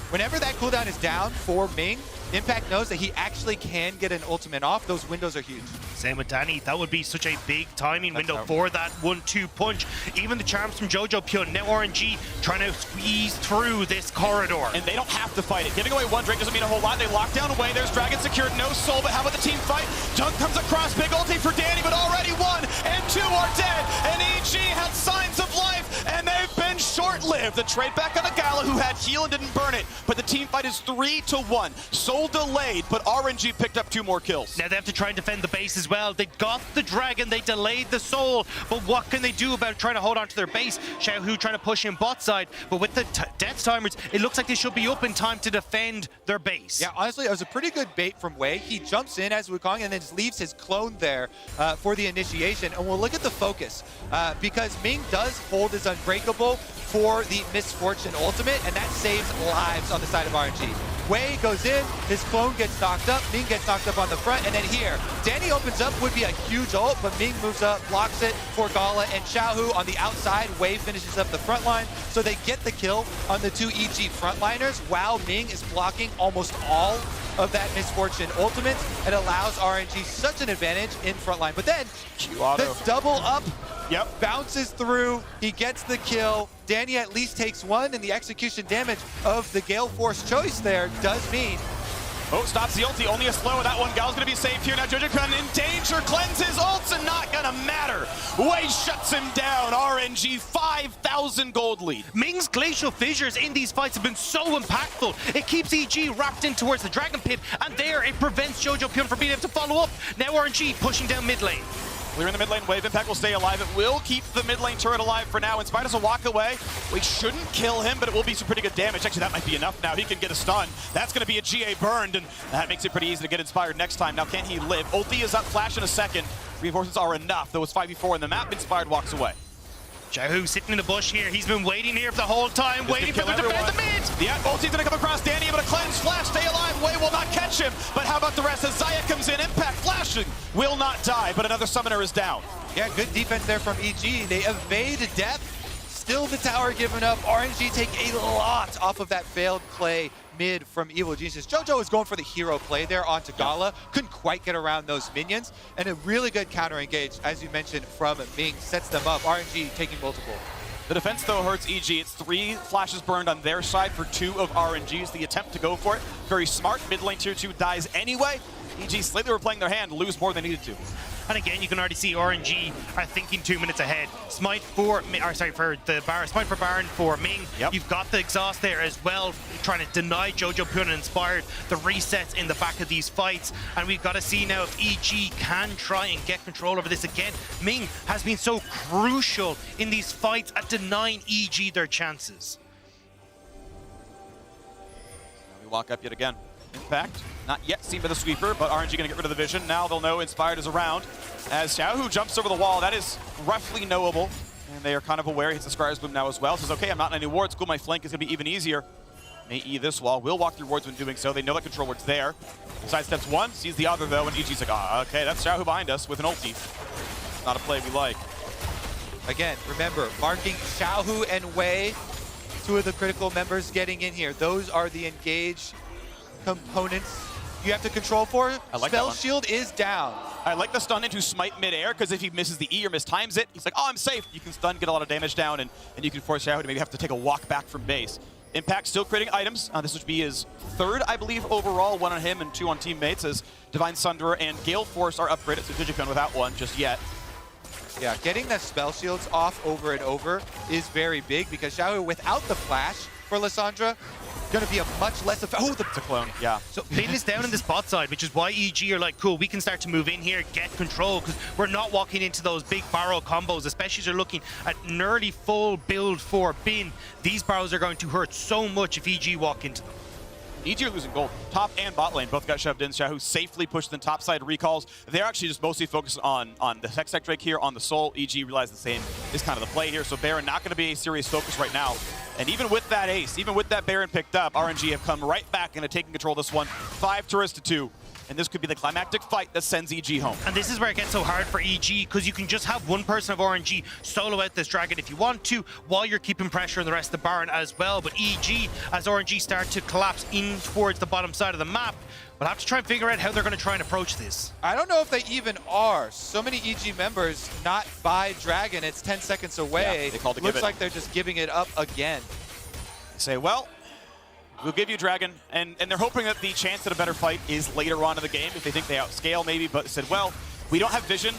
Whenever that cooldown is down for Ming, Impact knows that he actually can get an ultimate off. Those windows are huge. Same with Danny. That would be such a big timing window for that 1-2 punch. Even the charms from Jojopyun. Now RNG trying to squeeze through this corridor. And they don't have to fight it. Giving away 1 drink doesn't mean a whole lot. They lock down away. There's Dragon secured. No soul, but how about the team fight? Dunk comes across. Big ulti for Danny, but already 1 and 2 are dead. And EG had signs of life, and they've been short-lived. The trade back on a Gala who had heal and didn't burn it. But the team fight is 3-1. Soul delayed, but RNG picked up 2 more kills. Now they have to try and defend the base as well. They got the dragon, they delayed the soul, but what can they do about trying to hold on to their base? Xiaohu trying to push in bot side, but with the death timers, it looks like they should be up in time to defend their base. Yeah, honestly, it was a pretty good bait from Wei. He jumps in as Wukong and then just leaves his clone there for the initiation. And we'll look at the focus, because Ming does hold his Unbreakable for the Misfortune ultimate, and that saves lives on the side of RNG. Wei goes in, his clone gets knocked up, Ming gets knocked up on the front, and then here, Danny opens up, would be a huge ult, but Ming moves up, blocks it for Gala and Xiaohu on the outside. Wei finishes up the front line, so they get the kill on the 2 EG frontliners, while Ming is blocking almost all of that Misfortune ultimate. It allows RNG such an advantage in frontline. But then, the double up bounces through, he gets the kill. Danny at least takes 1, and the execution damage of the Gale Force choice there does mean... Oh, stops the ulti, only a slow, that one. Gal's gonna be safe here. Now Jojopyun in danger, cleanses ults, and not gonna matter. Wei shuts him down. RNG 5,000 gold lead. Ming's glacial fissures in these fights have been so impactful. It keeps EG wrapped in towards the dragon pit, and there it prevents Jojopyun from being able to follow up. Now RNG pushing down mid lane. Clear in the mid lane wave. Impact will stay alive. It will keep the mid lane turret alive for now. Inspire doesn't walk away. We shouldn't kill him, but it will be some pretty good damage. Actually, that might be enough now. He can get a stun. That's going to be a GA burned, and that makes it pretty easy to get Inspired next time. Now, can he live? Ulti is up. Flash in a second. Reinforcements are enough, though it's 5v4 in the map. Inspired walks away. Xiaohu sitting in the bush here. He's been waiting here for the whole time, waiting for them to defend the mid. Yeah, ulti's gonna come across Danny, but a cleanse flash, stay alive. Wei will not catch him. But how about the rest? As Xayah comes in, Impact flashing, will not die, but another summoner is down. Yeah, good defense there from EG. They evade death. Still the tower given up. RNG take a lot off of that failed play mid from Evil Geniuses. Jojo is going for the hero play there onto Gala. Couldn't quite get around those minions. And a really good counter engage, as you mentioned, from Ming. Sets them up. RNG taking multiple. The defense, though, hurts EG. It's 3 flashes burned on their side for 2 of RNG's. The attempt to go for it, very smart. Mid lane tier 2 dies anyway. EG slightly were playing their hand, lose more than they needed to. And again, you can already see RNG are thinking 2 minutes ahead. Smite for the Baron, Smite for Baron for Ming. Yep. You've got the exhaust there as well, trying to deny Jojopyun and Inspired the resets in the back of these fights. And we've got to see now if EG can try and get control over this again. Ming has been so crucial in these fights at denying EG their chances. We walk up yet again. Impact, not yet seen by the sweeper, but RNG gonna get rid of the vision. Now they'll know Inspired is around. As Xiaohu jumps over the wall, that is roughly knowable. And they are kind of aware. He hits the Scryer's Boom now as well. Says, okay, I'm not in any wards. Cool, my flank is gonna be even easier. May E this wall. Will walk through wards when doing so. They know that control ward's there. Sidesteps one, sees the other though, and EG's like, ah, okay, that's Xiaohu behind us with an ulti. Not a play we like. Again, remember, marking Xiaohu and Wei, two of the critical members getting in here. Those are the engaged components you have to control for. I like Spell that one. shield is down. I like the stun into smite midair, because if he misses the E or mistimes it, he's like, oh, I'm safe. You can stun, get a lot of damage down, and you can force Xiaohu to maybe have to take a walk back from base. Impact still creating items. This would be his third, I believe, overall. 1 on him and 2 on teammates, as Divine Sunderer and Gale Force are upgraded, so Jojopyun without one just yet. Yeah, getting the spell shields off over and over is very big, because Xiaohu, without the flash for Lissandra, going to be a much less effective. Oh, It's a clone, yeah. So Pin is down in this bot side, which is why EG are like, cool, we can start to move in here, get control, because we're not walking into those big barrel combos, especially as you're looking at nearly full build for Bin. These barrels are going to hurt so much if EG walk into them. EG are losing gold. Top and bot lane both got shoved in. Xiaohu safely pushed in top side recalls. They're actually just mostly focused on the Hextech Drake here, on the Soul. EG realized the same is kind of the play here. So Baron not going to be a serious focus right now. And even with that ace, even with that Baron picked up, RNG have come right back into taking control of this one. 5 turrets to 2. And this could be the climactic fight that sends EG home. And this is where it gets so hard for EG, because you can just have one person of RNG solo out this dragon if you want to, while you're keeping pressure on the rest of the Baron as well. But EG, as RNG start to collapse in towards the bottom side of the map, we'll have to try and figure out how they're going to try and approach this. I don't know if they even are. So many EG members not by Dragon. It's 10 seconds away. Yeah, they called to Looks give it. like they're just giving it up again. They say, well, we'll give you Dragon, and they're hoping that the chance at a better fight is later on in the game if they think they outscale maybe, but they said, well, we don't have vision,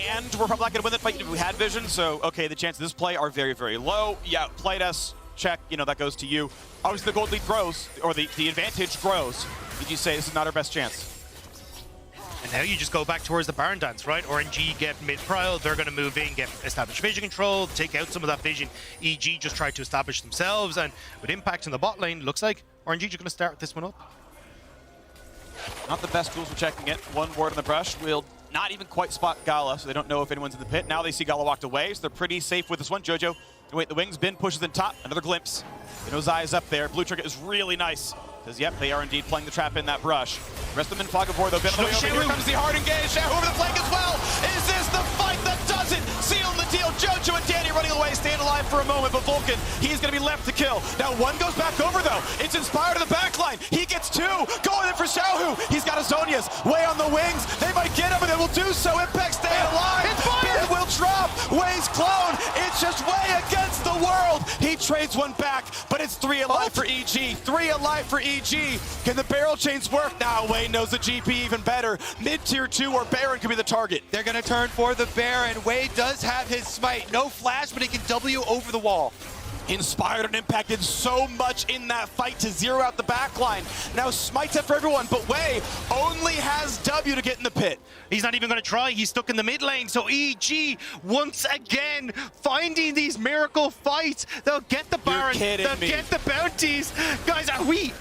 and we're probably not going to win that fight if we had vision, so okay, the chances of this play are very, very low. Yeah, played us, check, you know, that goes to you. Obviously the gold lead grows, or the advantage grows. Did you say this is not our best chance? And now you just go back towards the Baron dance, right? RNG get mid-prio, they're going to move in, get established vision control, take out some of that vision. EG just try to establish themselves, and with impact in the bot lane, looks like RNG are going to start this one up. Not the best tools for checking it. One ward in the brush will not even quite spot Gala, so they don't know if anyone's in the pit. Now they see Gala walked away, so they're pretty safe with this one. Jojo, wait, the wings, Bin pushes in top, another glimpse. Eye is up there. Blue Trigger is really nice. Says, yep, they are indeed playing the trap in that brush. Rest of them in Fog of War, though. Bin on the way over. Here comes the hard engage. Xiaohu over the flank as well. Is this the fight that does it? Seal the deal. Jojo and Danny running away, staying alive for a moment, but Vulcan, he's going to be left to kill. Now one goes back over, though. It's Inspired to the backline. He gets 2. Going in for Xiaohu. He's got Azonias. Way on the wings. They might get him, and they will do so. Impact staying alive. Bin will drop. Wei's clone. It's just Wei against the world. He trades one back, but it's 3 alive for EG. 3 alive for EG. Can the barrel chains work? Now Wei knows the GP even better. Mid-tier 2 or Baron could be the target. They're going to turn for the Baron. Wei does have his smite. No flash, but he can W over the wall. Inspired and impacted so much in that fight to zero out the backline. Now smites it for everyone, but Wei only has W to get in the pit. He's not even going to try. He's stuck in the mid lane. So EG, once again, finding these miracle fights. They'll get the Baron. They'll get the bounties. Guys, are we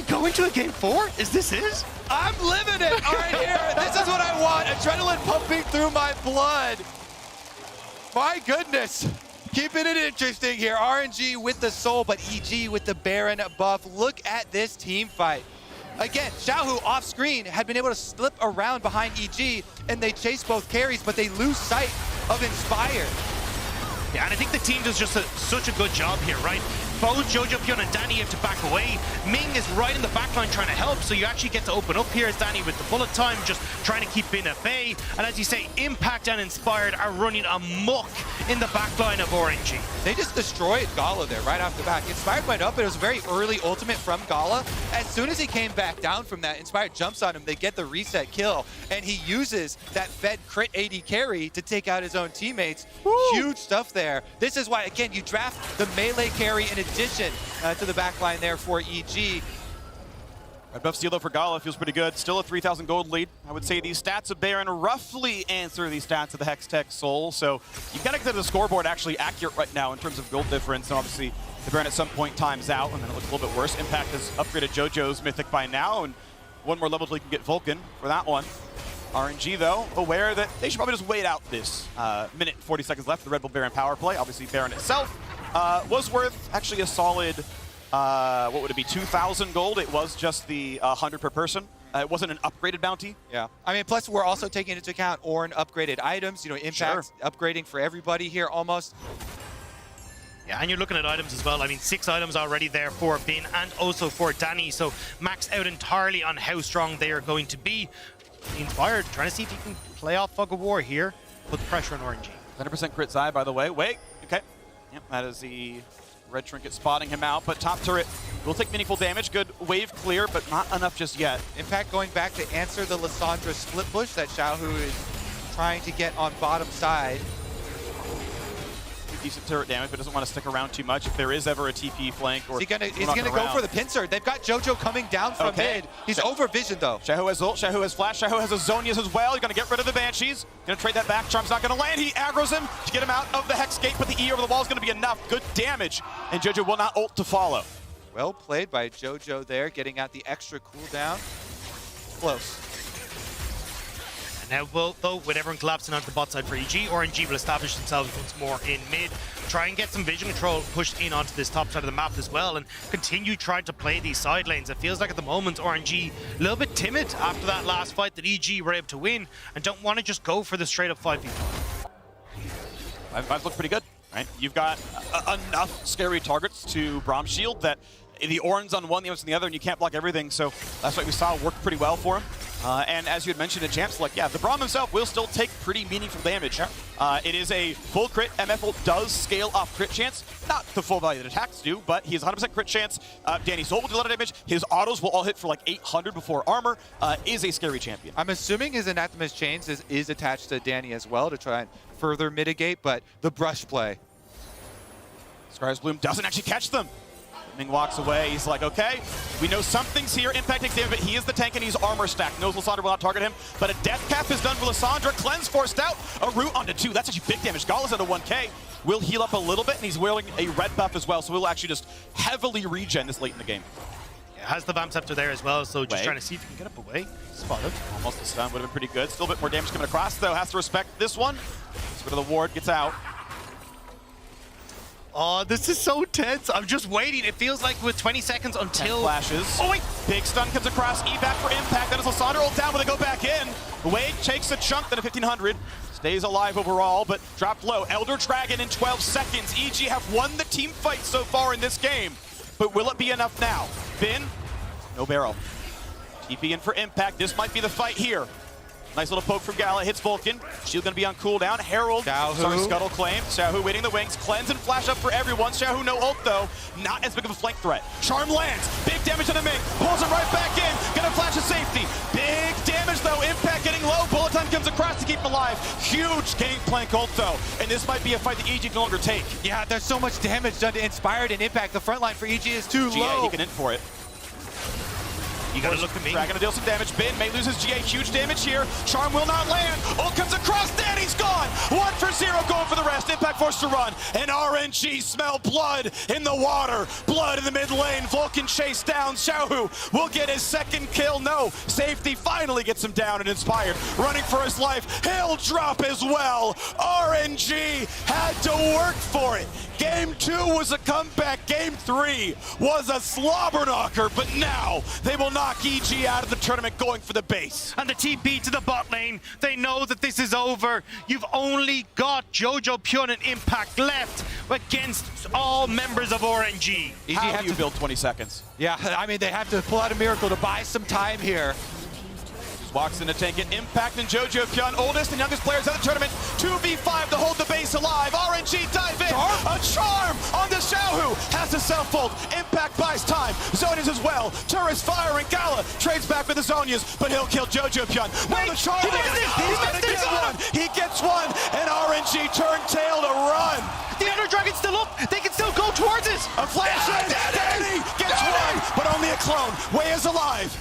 going to a game 4? Is this it? I'm living it. All right, here. This is what I want. Adrenaline pumping through my blood. My goodness. Keeping it interesting here. RNG with the soul, but EG with the Baron buff. Look at this team fight. Again, Xiaohu off screen had been able to slip around behind EG, and they chase both carries, but they lose sight of Inspired. Yeah, and I think the team does just such a good job here, right? both Jojopyun and Danny have to back away. Ming is right in the backline trying to help, so you actually get to open up here as Danny with the bullet time, just trying to keep Bin at bay. And as you say, Impact and Inspired are running amok in the backline of RNG. They just destroyed Gala there right off the back. Inspired went up, but it was a very early ultimate from Gala. As soon as he came back down from that, Inspired jumps on him, they get the reset kill, and he uses that fed crit AD carry to take out his own teammates. Woo. Huge stuff there. This is why, again, you draft the melee carry in addition to the backline there for EG. Red buff steal though for Gala feels pretty good. Still a 3,000 gold lead. I would say these stats of Baron roughly answer these stats of the Hextech Soul. So you gotta get the scoreboard actually accurate right now in terms of gold difference. And obviously the Baron at some point times out and then it looks a little bit worse. Impact has upgraded JoJo's Mythic by now and one more level till he can get Vulcan for that one. RNG though, aware that they should probably just wait out this minute 40 seconds left for the Red Bull Baron power play. Obviously Baron itself was worth actually a solid what would it be, 2,000 gold? It was just the 100 per person. It wasn't an upgraded bounty. Yeah. I mean, plus we're also taking into account Ornn upgraded items. You know, Impact upgrading for everybody here almost. Yeah, and you're looking at items as well. I mean, 6 items already there for Bin and also for Danny. So maxed out entirely on how strong they are going to be. Inspired, trying to see if he can play off Fog of War here. Put the pressure on RNG. 100% crit Xayah, by the way. Wait, okay. Yep, that is the red trinket spotting him out, but top turret will take meaningful damage. Good wave clear, but not enough just yet. Impact going back to answer the Lissandra split push that Xiaohu is trying to get on bottom side. Decent turret damage, but doesn't want to stick around too much if there is ever a TP flank. Or he's gonna go for the pincer. They've got Jojo coming down from mid. He's over vision though. Xiaohu has ult, Xiaohu has flash, Xiaohu has a Zonias as well. He's gonna get rid of the Banshees. Gonna trade that back. Charm's not gonna land. He aggroes him to get him out of the Hex Gate, but the E over the wall is gonna be enough. Good damage, and Jojo will not ult to follow. Well played by Jojo there, getting out the extra cooldown. Close. Now, though, with everyone collapsing onto the bot side for EG, RNG will establish themselves once more in mid, try and get some vision control pushed in onto this top side of the map as well, and continue trying to play these side lanes. It feels like at the moment RNG a little bit timid after that last fight that EG were able to win, and don't want to just go for the straight up 5v5. Vibes look pretty good, right? You've got enough scary targets to Braum shield that the Ornn's on one, the other's on the other, and you can't block everything, so that's what we saw worked pretty well for him. And as you had mentioned in Champ Select, yeah, the Braum himself will still take pretty meaningful damage. It is a full crit. MF ult does scale off crit chance. Not the full value that attacks do, but he has 100% crit chance. Danny's ult will do a lot of damage. His autos will all hit for like 800 before armor. Is a scary champion. I'm assuming his Anathema's Chains is attached to Danny as well to try and further mitigate, but the brush play. Scar's Bloom doesn't actually catch them. Ming walks away. He's like, okay, we know something's here. Impact takes damage, but he is the tank and he's armor stacked. Knows Lissandra will not target him, but a death cap is done for Lissandra. Cleanse forced out. A root onto 2. That's actually big damage. Gala's at a 1k. Will heal up a little bit, and he's wearing a red buff as well, so we'll actually just heavily regen this late in the game. Yeah, has the Vamp Scepter there as well, so just trying to see if he can get up away. Spotted. Almost a stun. Would have been pretty good. Still a bit more damage coming across, though. Has to respect this one. Gets rid of the ward. Gets out. Oh, this is so tense. I'm just waiting. It feels like with 20 seconds until... 10 flashes. Oh, wait. Big stun comes across. Evac for Impact. That is Lissandra ult down, but they go back in. Wade takes a chunk, then a 1500. Stays alive overall, but dropped low. Elder Dragon in 12 seconds. EG have won the team fight so far in this game. But will it be enough now? Bin, no barrel. TP in for Impact. This might be the fight here. Nice little poke from Gala, hits Vulcan. Shield gonna be on cooldown. Herald, sorry, Scuttle claim. Xiaohu waiting the wings. Cleanse and flash up for everyone. Xiaohu no ult though. Not as big of a flank threat. Charm lands. Big damage on the Ming. Pulls him right back in. Gonna flash to safety. Big damage though. Impact getting low. Bullet time comes across to keep him alive. Huge Gangplank ult though. And this might be a fight that EG can no longer take. Yeah, there's so much damage done to Inspired and Impact. The front line for EG is too low. GA, he can in for it. You gotta look at me. Dragon to deal some damage. Bin may lose his GA. Huge damage here. Charm will not land. Ult comes across. Danny's gone. 1 for 0 going for the rest. Impact forced to run. And RNG smell blood in the water. Blood in the mid lane. Vulcan chased down. Xiaohu will get his second kill. No. Safety finally gets him down and Inspired. Running for his life. He'll drop as well. RNG had to work for it. Game 2 was a comeback. Game 3 was a slobber knocker. But now they will not knock EG out of the tournament going for the base. And the TP to the bot lane. They know that this is over. You've only got Jojopyun and Impact left against all members of RNG. How do you build 20 seconds? Yeah, I mean, they have to pull out a miracle to buy some time here. Walks in to tank it. Impact and Jojopyun, oldest and youngest players at the tournament. 2v5 to hold the base alive. RNG dive in. A charm on the Xiaohu. Has the self-ult. Impact buys time. Zonias as well. Turret's firing. Gala trades back with the Zonias, but he'll kill Jojopyun. Now the charm. He's gonna get one. He gets one. And RNG turn tail to run. The Elder Dragon's still up. They can still go towards it. A flash in. Danny gets one, but only a clone. Wei is alive.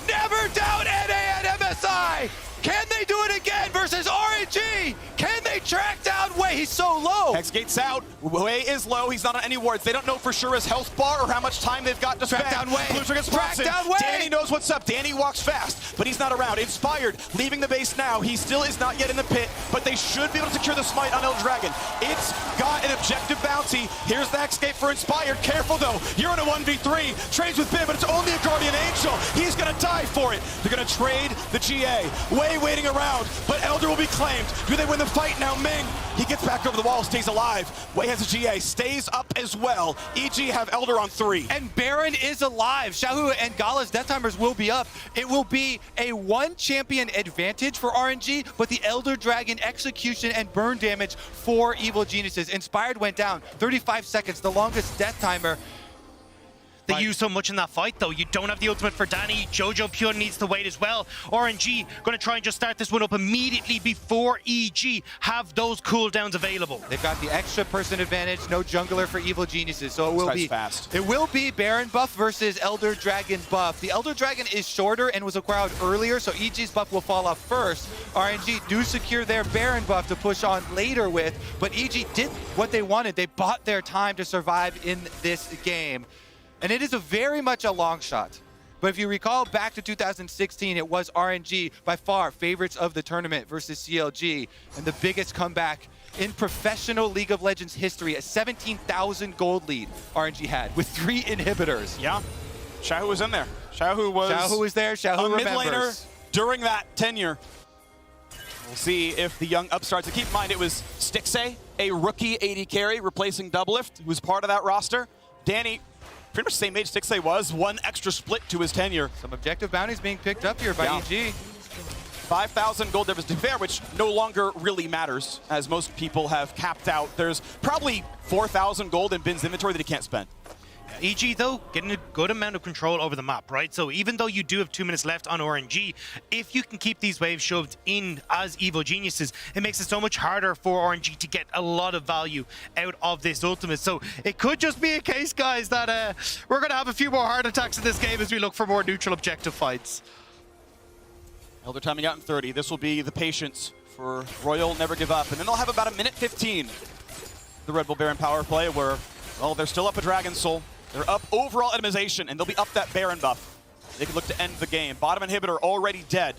Never doubt NA at MSI! Can they do it again versus RNG? Can they track down Wei? He's so low. Hex gates out. Wei is low. He's not on any wards. They don't know for sure his health bar or how much time they've got to spend. Track down Wei. Track down Wei. Danny knows what's up. Danny walks fast, but he's not around. Inspired, leaving the base now. He still is not yet in the pit, but they should be able to secure the smite on Elder Dragon. It's got an objective bounty. Here's the escape for Inspired. Careful though. You're in a 1v3. Trades with Bim, but it's only a Guardian Angel. He's gonna die for it. They're gonna trade the GA. Wei waiting around, but Elder will be claimed. Do they win the fight now? Ming, he gets back over the wall, stays alive. Wei has a GA, stays up as well. EG have Elder on 3. And Baron is alive. Xiaohu and Gala's death timers will be up. It will be a one champion advantage for RNG, but the Elder Dragon execution and burn damage for Evil Geniuses. Inspired went down 35 seconds, the longest death timer. They use so much in that fight, though. You don't have the ultimate for Danny. Jojopyun needs to wait as well. RNG going to try and just start this one up immediately before EG have those cooldowns available. They've got the extra person advantage, no jungler for Evil Geniuses, so it will be fast. It will be Baron buff versus Elder Dragon buff. The Elder Dragon is shorter and was acquired earlier, so EG's buff will fall off first. RNG do secure their Baron buff to push on later with, but EG did what they wanted. They bought their time to survive in this game. And it is very much a long shot. But if you recall back to 2016, it was RNG by far favorites of the tournament versus CLG. And the biggest comeback in professional League of Legends history, a 17,000 gold lead RNG had with 3 inhibitors. Yeah, Xiaohu was in there. Xiaohu was there, Xiaohu a mid laner remembers. during that tenure. We'll see if the young upstarts, and keep in mind it was Stixxay, a rookie AD carry replacing Doublelift, who was part of that roster. Danny, pretty much the same age Stixxay was, one extra split to his tenure. Some objective bounties being picked up here by EG. 5,000 gold difference to fair, which no longer really matters, as most people have capped out. There's probably 4,000 gold in Bin's inventory that he can't spend. EG, though, getting a good amount of control over the map, right? So even though you do have 2 minutes left on RNG, if you can keep these waves shoved in as Evil Geniuses, it makes it so much harder for RNG to get a lot of value out of this ultimate. So it could just be a case, guys, that we're going to have a few more heart attacks in this game as we look for more neutral objective fights. Elder timing out in 30. This will be the patience for Royal Never Give Up. And then they'll have about a minute 15. The Red Bull Baron power play where, well, they're still up a Dragon Soul. They're up overall itemization, and they'll be up that Baron buff. They can look to end the game. Bottom inhibitor already dead.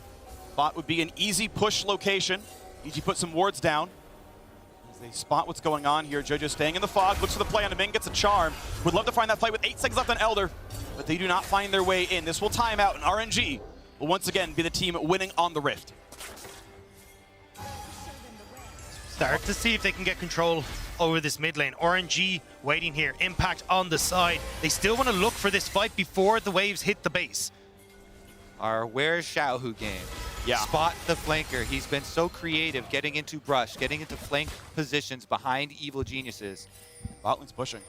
Bot would be an easy push location. EG put some wards down. As they spot what's going on here. Jojo staying in the fog, looks for the play on Ming, gets a charm. Would love to find that play with 8 seconds left on Elder, but they do not find their way in. This will time out, and RNG will once again be the team winning on the Rift. Start to see if they can get control over this mid lane. RNG waiting here. Impact on the side. They still want to look for this fight before the waves hit the base. Our Where's Xiaohu game. Yeah. Spot the flanker. He's been so creative getting into brush, getting into flank positions behind Evil Geniuses. Bot lane's pushing.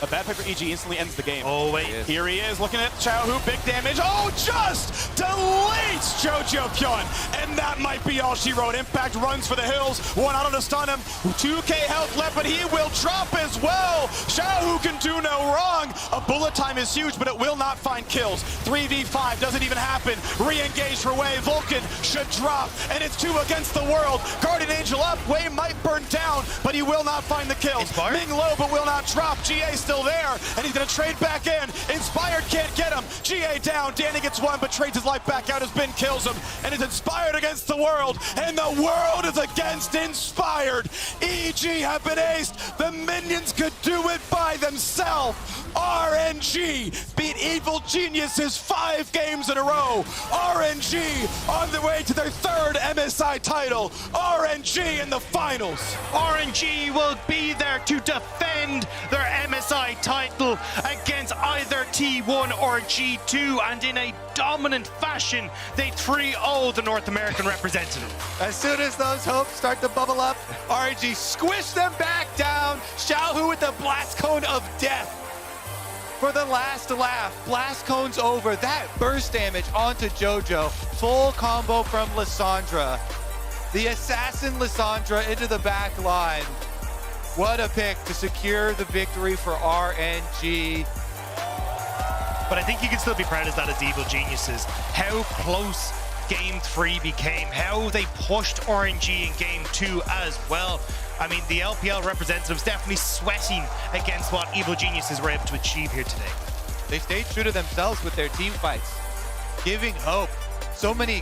A bad pick for EG instantly ends the game. Oh, wait. Here he is looking at Xiaohu, big damage. Oh, just deletes Jojopyun. And that might be all she wrote. Impact runs for the hills. One auto to stun him. 2k health left, but he will drop as well. Xiaohu can do no wrong. A bullet time is huge, but it will not find kills. 3v5 doesn't even happen. Re-engage for Wei. Vulcan should drop, and it's 2 against the world. Guardian Angel up. Wei might burn down, but he will not find the kills. Ming low, but will not drop. GA still there, and he's going to trade back in. Inspired can't get him. GA down. Danny gets 1, but trades his life back out as Ben kills him. And is Inspired against the world, and the world is against Inspired. EG have been aced. The minions could do it by themselves. himself. RNG beat Evil Geniuses 5 games in a row. RNG on the way to their 3rd MSI title. RNG in the finals. RNG will be there to defend their MSI title against either T1 or G2, and in a dominant fashion, they 3-0 the North American representative. As soon as those hopes start to bubble up, RNG squish them back down. Xiaohu with the blast cone of death. For the last laugh, blast cone's over. That burst damage onto Jojo. Full combo from Lissandra. The assassin Lissandra into the back line. What a pick to secure the victory for RNG. But I think you can still be proud of that as Evil Geniuses. How close Game 3 became, how they pushed RNG in Game 2 as well. I mean, the LPL representatives definitely sweating against what Evil Geniuses were able to achieve here today. They stayed true to themselves with their team fights, giving hope. So many